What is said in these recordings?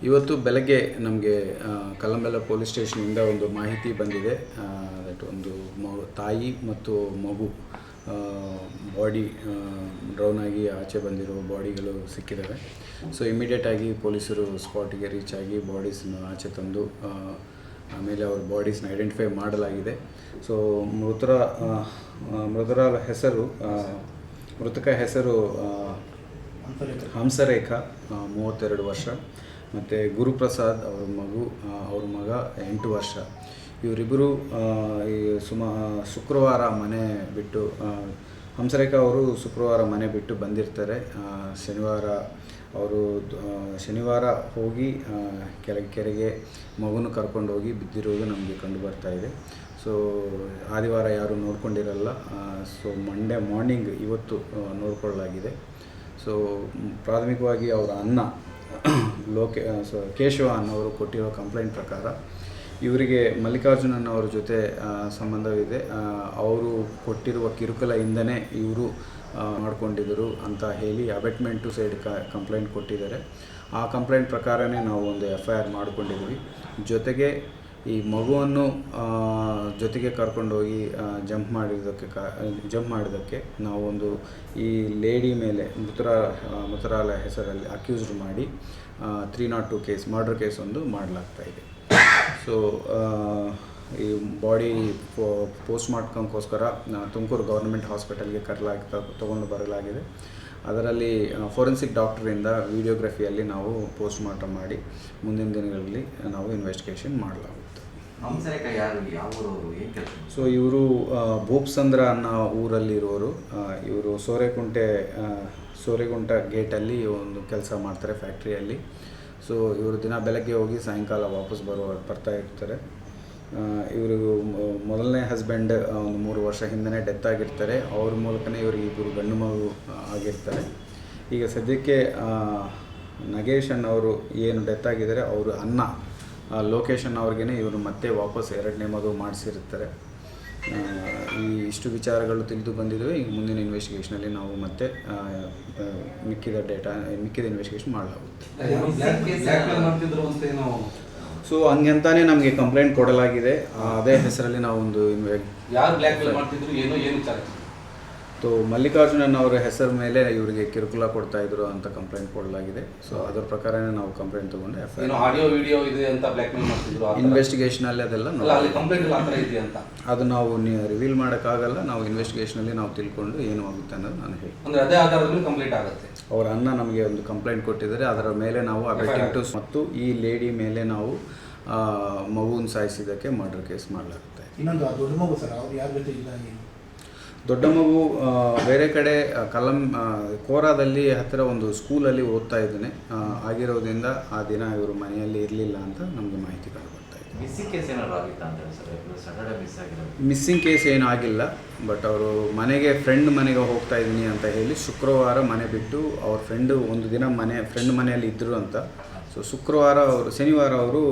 ಇವತ್ತು ಬೆಳಗ್ಗೆ ನಮಗೆ ಕಲ್ಲಂಬೆಲ್ಲ ಪೊಲೀಸ್ ಸ್ಟೇಷನಿಂದ ಒಂದು ಮಾಹಿತಿ ಬಂದಿದೆ. ಒಂದು ತಾಯಿ ಮತ್ತು ಮಗು ಬಾಡಿ ಡ್ರೌನ್ ಆಗಿ ಆಚೆ ಬಂದಿರೋ ಬಾಡಿಗಳು ಸಿಕ್ಕಿದ್ದಾವೆ. ಸೊ ಇಮಿಡಿಯೇಟಾಗಿ ಪೊಲೀಸರು ಸ್ಪಾಟಿಗೆ ರೀಚ್ ಆಗಿ ಬಾಡೀಸನ್ನು ಆಚೆ ತಂದು ಆಮೇಲೆ ಅವ್ರ ಬಾಡೀಸ್ನ ಐಡೆಂಟಿಫೈ ಮಾಡಲಾಗಿದೆ. ಸೊ ಮೃತಕ ಹೆಸರು ಹಂಸರೇಖಾ 32 ವರ್ಷ, ಮತ್ತು ಗುರುಪ್ರಸಾದ್ ಅವ್ರ ಮಗ 8 ವರ್ಷ. ಇವರಿಬ್ಬರು ಶುಕ್ರವಾರ ಮನೆ ಬಿಟ್ಟು ಹಂಸರೇಖಾ ಅವರು ಶುಕ್ರವಾರ ಮನೆ ಬಿಟ್ಟು ಬಂದಿರ್ತಾರೆ. ಶನಿವಾರ ಹೋಗಿ ಕೆರೆಗೆ ಮಗುನ ಕರ್ಕೊಂಡು ಹೋಗಿ ಬಿದ್ದಿರುವುದು ನಮಗೆ ಕಂಡು ಬರ್ತಾ ಇದೆ. ಸೊ ಆದಿವಾರ ಯಾರೂ ನೋಡ್ಕೊಂಡಿರಲ್ಲ. ಸೊ ಮಂಡೇ ಮಾರ್ನಿಂಗ್ ಇವತ್ತು ನೋಡ್ಕೊಳ್ಳಲಾಗಿದೆ. ಸೊ ಪ್ರಾಥಮಿಕವಾಗಿ ಅವರ ಅಣ್ಣ ಕೇಶವ ಅನ್ನೋರು ಕೊಟ್ಟಿರೋ ಕಂಪ್ಲೇಂಟ್ ಪ್ರಕಾರ ಇವರಿಗೆ ಮಲ್ಲಿಕಾರ್ಜುನನ್ ಅವ್ರ ಜೊತೆ ಸಂಬಂಧವಿದೆ. ಅವರು ಕೊಟ್ಟಿರುವ ಕಿರುಕುಳದಿಂದನೇ ಇವರು ಮಾಡ್ಕೊಂಡಿದ್ದರು ಅಂತ ಹೇಳಿ ಅಬೆಟ್ಮೆಂಟ್ ಟು ಸೈಡ್ ಕಂಪ್ಲೇಂಟ್ ಕೊಟ್ಟಿದ್ದಾರೆ. ಆ ಕಂಪ್ಲೇಂಟ್ ಪ್ರಕಾರನೇ ನಾವು ಒಂದು FIR ಮಾಡಿಕೊಂಡಿದ್ವಿ. ಜೊತೆಗೆ ಈ ಮಗುವನ್ನು ಜೊತೆಗೆ ಕರ್ಕೊಂಡೋಗಿ ಜಂಪ್ ಮಾಡಿದ್ದಕ್ಕೆ ನಾವು ಒಂದು ಈ ಲೇಡಿ ಮೇಲೆ ಮೃತರಾಲ ಹೆಸರಲ್ಲಿ ಅಕ್ಯೂಸ್ಡ್ ಮಾಡಿ 302 ಕೇಸ್ ಮರ್ಡರ್ ಕೇಸ್ ಒಂದು ಮಾಡಲಾಗ್ತಾಯಿದೆ. ಸೊ ಈ ಬಾಡಿ ಪೋಸ್ಟ್ಮಾರ್ಟಮ್ಗೋಸ್ಕರ ತುಮಕೂರು ಗೌರ್ಮೆಂಟ್ ಹಾಸ್ಪಿಟಲ್ಗೆ ತೊಗೊಂಡು ಬರಲಾಗಿದೆ. ಅದರಲ್ಲಿ ಫೋರೆನ್ಸಿಕ್ ಡಾಕ್ಟರಿಂದ ವಿಡಿಯೋಗ್ರಫಿಯಲ್ಲಿ ನಾವು ಪೋಸ್ಟ್ಮಾರ್ಟಮ್ ಮಾಡಿ ಮುಂದಿನ ದಿನಗಳಲ್ಲಿ ನಾವು ಇನ್ವೆಸ್ಟಿಗೇಷನ್ ಮಾಡಲಾಗುತ್ತೆ. ಸೊ ಇವರು ಭೂಪ್ಸಂದ್ರ ಅನ್ನೋ ಊರಲ್ಲಿರೋರು. ಇವರು ಸೋರೆಗುಂಟ ಗೇಟಲ್ಲಿ ಒಂದು ಕೆಲಸ ಮಾಡ್ತಾರೆ, ಫ್ಯಾಕ್ಟ್ರಿಯಲ್ಲಿ. ಸೊ ಇವರು ದಿನ ಬೆಳಗ್ಗೆ ಹೋಗಿ ಸಾಯಂಕಾಲ ವಾಪಸ್ ಬರ್ತಾ ಇರ್ತಾರೆ. ಇವರು ಮೊದಲನೇ ಹಸ್ಬೆಂಡ್ ಒಂದು 3 ವರ್ಷ ಹಿಂದೆ ಡೆತ್ ಆಗಿರ್ತಾರೆ. ಅವ್ರ ಮೂಲಕನೇ ಇವರಿಗೆ ಇಬ್ಬರು ಗಂಡು ಮಗು ಆಗಿರ್ತಾರೆ. ಈಗ ಸದ್ಯಕ್ಕೆ ನಗೇಶ್ ಅನ್ನೋರು ಏನು ಡೆತ್ ಆಗಿದ್ದಾರೆ ಅವರು ಅಣ್ಣ ಲೋಕೇಶನ್ ಅವ್ರಿಗೇ ಇವರು ಮತ್ತೆ ವಾಪಸ್ 2ನೇ ಮಗು ಮಾಡಿಸಿರ್ತಾರೆ. ಇಷ್ಟು ವಿಚಾರಗಳು ತಿಳಿದು ಬಂದಿದ್ದಾವೆ. ಈಗ ಮುಂದಿನ ಇನ್ವೆಸ್ಟಿಗೇಷನಲ್ಲಿ ನಾವು ಮತ್ತೆ ಮಿಕ್ಕಿದ ಇನ್ವೆಸ್ಟಿಗೇಷನ್ ಮಾಡಲಾಗುತ್ತೆ. ಸೊ ಹಂಗಂತಾನೆ ನಮಗೆ ಕಂಪ್ಲೇಂಟ್ ಕೊಡಲಾಗಿದೆ. ಅದೇ ಹೆಸರಲ್ಲಿ ನಾವು ಒಂದು ಮಲ್ಲಿಕಾರ್ಜುನನ್ ಅವರ ಹೆಸರು ಮೇಲೆ ಇವರಿಗೆ ಕಿರುಕುಳ ಕೊಡ್ತಾ ಇದ್ರು ಅಂತ ಕಂಪ್ಲೇಂಟ್ ಕೊಡಲಾಗಿದೆ. ಸೊ ಅದರ ಪ್ರಕಾರನೇ ನಾವು ಕಂಪ್ಲೇಂಟ್ ತಗೊಂಡು ಇನ್ವೆಸ್ಟಿಗೇಷನಲ್ಲಿ ಅದೆಲ್ಲ ಅದು ನಾವು ರಿವೀಲ್ ಮಾಡೋಕ್ಕಾಗಲ್ಲ. ನಾವು ಇನ್ವೆಸ್ಟಿಗೇಷನಲ್ಲಿ ನಾವು ತಿಳ್ಕೊಂಡು ಏನು ಆಗುತ್ತೆ ಅನ್ನೋದು ನಾನು ಹೇಳಿ ಅವರ ಅಣ್ಣ ನಮಗೆ ಒಂದು ಕಂಪ್ಲೇಂಟ್ ಕೊಟ್ಟಿದ್ದಾರೆ. ಅದರ ಮೇಲೆ ನಾವು ಅಬೆಟಿಂಗ್ ಮತ್ತು ಈ ಲೇಡಿ ಮೇಲೆ ನಾವು ಮಗುನ ಸಾಯಿಸಿದ್ದಕ್ಕೆ ಮರ್ಡರ್ ಕೇಸ್ ಮಾಡಲಾಗುತ್ತೆ. ದೊಡ್ಡ ಮಗು ಬೇರೆ ಕಡೆ ಕೋರಾದಲ್ಲಿ ಹತ್ತಿರ ಒಂದು ಸ್ಕೂಲಲ್ಲಿ ಓದ್ತಾ ಇದ್ದಾನೆ. ಆಗಿರೋದ್ರಿಂದ ಆ ದಿನ ಇವರು ಮನೆಯಲ್ಲಿ ಇರಲಿಲ್ಲ ಅಂತ ನಮಗೆ ಮಾಹಿತಿ ಕಂಡು ಬರ್ತಾ ಇದೆ. ಮಿಸ್ಸಿಂಗ್ ಕೇಸ್ ಏನೂ ಆಗಿಲ್ಲ. ಬಟ್ ಅವರು ಫ್ರೆಂಡ್ ಮನೆಗೆ ಹೋಗ್ತಾ ಇದ್ದೀನಿ ಅಂತ ಹೇಳಿ ಶುಕ್ರವಾರ ಮನೆ ಬಿಟ್ಟು ಅವ್ರ ಒಂದು ದಿನ ಫ್ರೆಂಡ್ ಮನೆಯಲ್ಲಿ ಇದ್ದರು ಅಂತ. ಸೊ ಶನಿವಾರ ಅವರು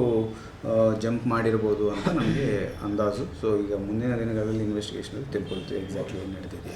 ಜಂಪ್ ಮಾಡಿರ್ಬೋದು ಅಂತ ನಮಗೆ ಅಂದಾಜು. ಸೊ ಈಗ ಮುಂದಿನ ದಿನಗಳಲ್ಲಿ ಇನ್ವೆಸ್ಟಿಗೇಷನಲ್ಲಿ ತಿಳ್ಕೊಳ್ತೀವಿ ಎಕ್ಸಾಕ್ಟ್ಲಿ ಏನು ನಡೆದಿದೆ.